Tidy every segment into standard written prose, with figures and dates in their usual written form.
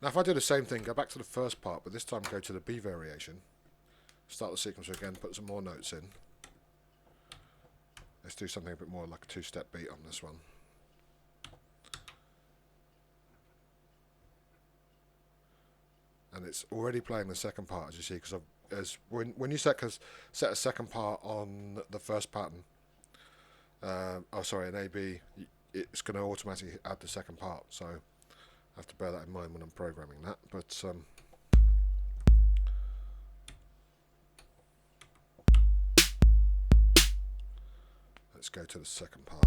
Now if I do the same thing, go back to the first part, but this time go to the B variation, start the sequencer again, put some more notes in. Let's do something a bit more like a two-step beat on this one. And it's already playing the second part, as you see, because when you set a second part on the first pattern, an AB, it's going to automatically add the second part. So I have to bear that in mind when I'm programming that. But let's go to the second part.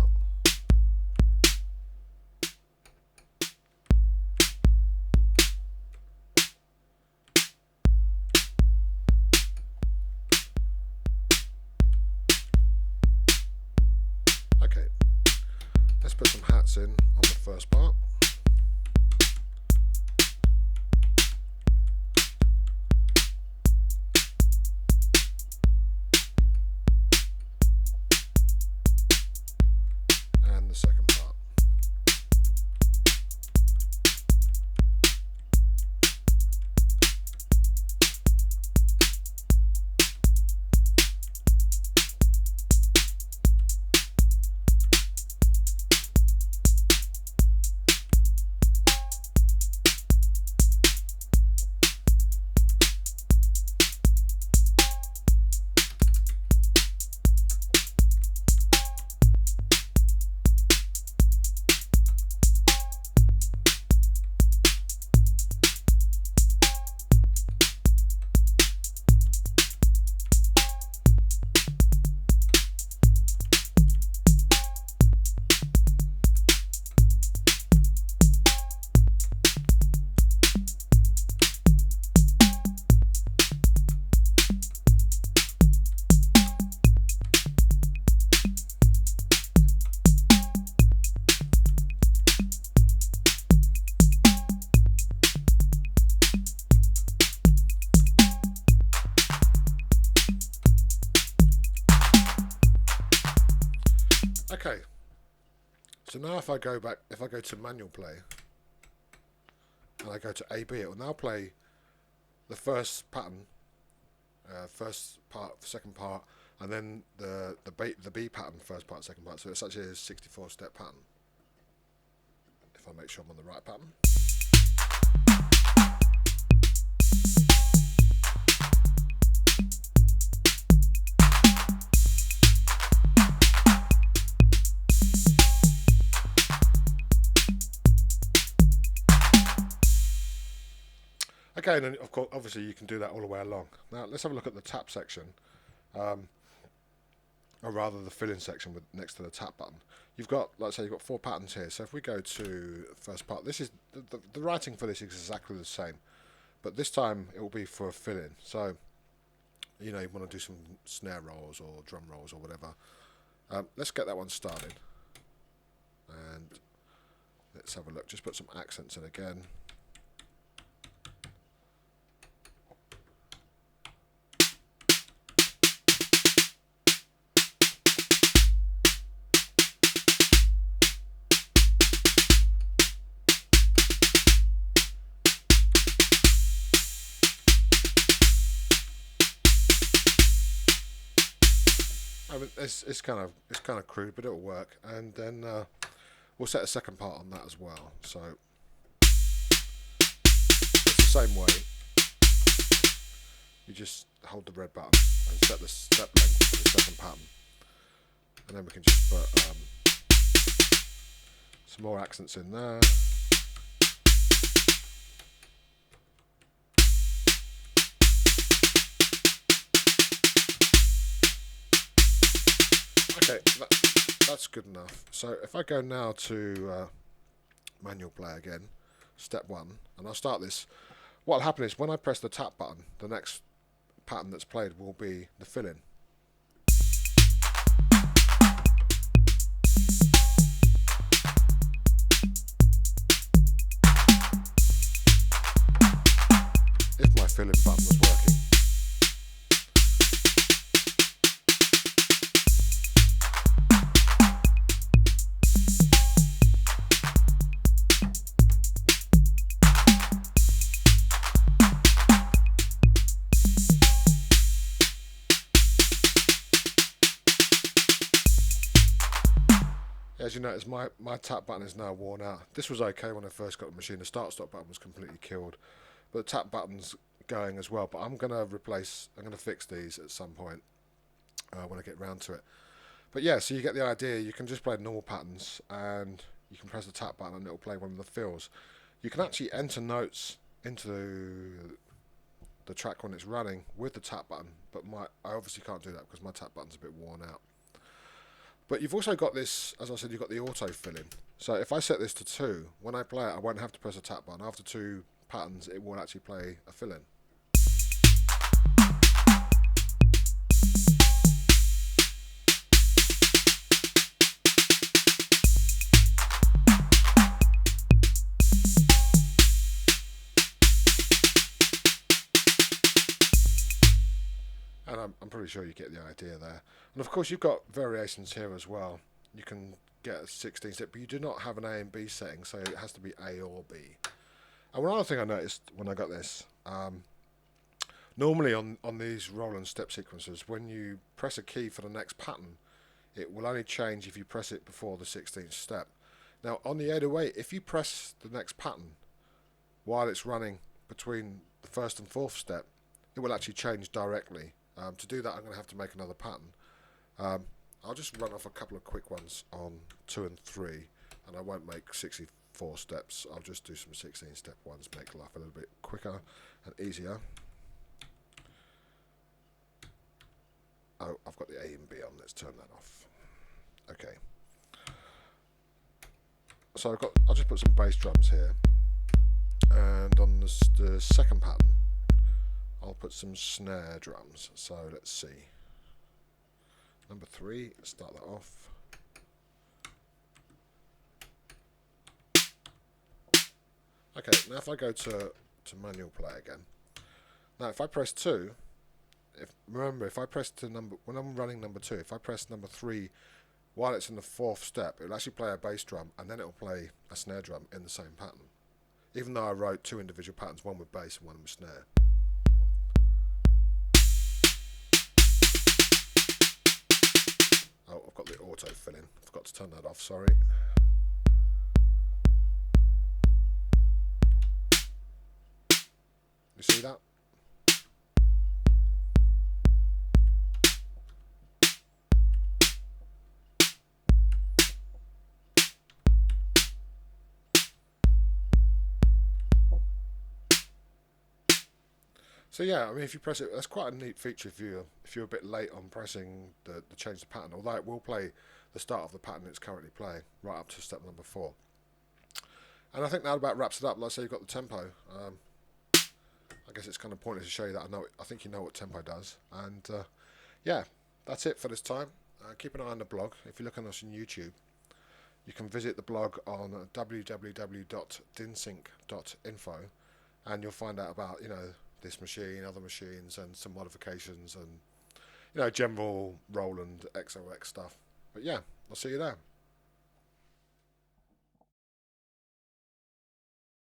Okay, let's put some hats in on the first part. And the second part. Okay, so now if I go to manual play and I go to AB, it will now play the first pattern, first part, second part, and then the B pattern, first part, second part. So it's actually a 64-step pattern. If I make sure I'm on the right pattern. Okay, and then of course, obviously you can do that all the way along. Now let's have a look at the tap section, or rather the fill-in section next to the tap button. You've got, like I say, you've got 4 patterns here. So if we go to the first part, this is the writing for this is exactly the same, but this time it will be for a fill-in. So you know you want to do some snare rolls or drum rolls or whatever. Let's get that one started, and let's have a look. Just put some accents in again. I mean, it's kind of crude, but it'll work. And then we'll set a second part on that as well. So it's the same way. You just hold the red button and set the step length for the second pattern, and then we can just put some more accents in there. Okay, that's good enough. So if I go now to manual play again, step 1, and I'll start this, what'll happen is when I press the tap button, the next pattern that's played will be the fill-in. If my fill-in button was working. as you notice, my tap button is now worn out. This was okay when I first got the machine. The start-stop button was completely killed, but the tap button's going as well. But I'm going to fix these at some point when I get round to it. But yeah, so you get the idea. You can just play normal patterns, and you can press the tap button and it'll play one of the fills. You can actually enter notes into the track when it's running with the tap button, but I obviously can't do that because my tap button's a bit worn out. But you've also got this, as I said, you've got the auto filling. So if I set this to 2, when I play it, I won't have to press a tap button. After 2 patterns, it will actually play a fill-in. And I'm pretty sure you get the idea there. And of course, you've got variations here as well. You can get a 16 step, but you do not have an A and B setting, so it has to be A or B. And one other thing I noticed when I got this, normally on these Roland step sequencers, when you press a key for the next pattern, it will only change if you press it before the 16th step. Now on the 808, if you press the next pattern while it's running between the 1st and 4th step, it will actually change directly. To do that, I'm going to have to make another pattern. I'll just run off a couple of quick ones on 2 and 3, and I won't make 64 steps. I'll just do some 16 step ones, make life a little bit quicker and easier. Oh, I've got the A and B on. Let's turn that off. Okay. So I'll just put some bass drums here, and on the second pattern, I'll put some snare drums. So let's see. Number 3, let's start that off. Okay, now if I go to manual play again. Now if I press 2, remember if I press when I'm running number 2, if I press number 3 while it's in the 4th step, it'll actually play a bass drum and then it'll play a snare drum in the same pattern. Even though I wrote 2 individual patterns, one with bass and one with snare. Oh, I've got the auto fill in. I forgot to turn that off, sorry. You see that? So yeah, I mean, if you press it, that's quite a neat feature if you're a bit late on pressing the change the pattern. Although it will play the start of the pattern it's currently playing right up to step number 4. And I think that about wraps it up. Like I say, you've got the tempo. I guess it's kind of pointless to show you that. I think you know what tempo does. And yeah, that's it for this time. Keep an eye on the blog. If you're looking at us on YouTube, you can visit the blog on www.dinsync.info, and you'll find out about this machine, other machines, and some modifications, and general Roland XOX stuff. But yeah, I'll see you there.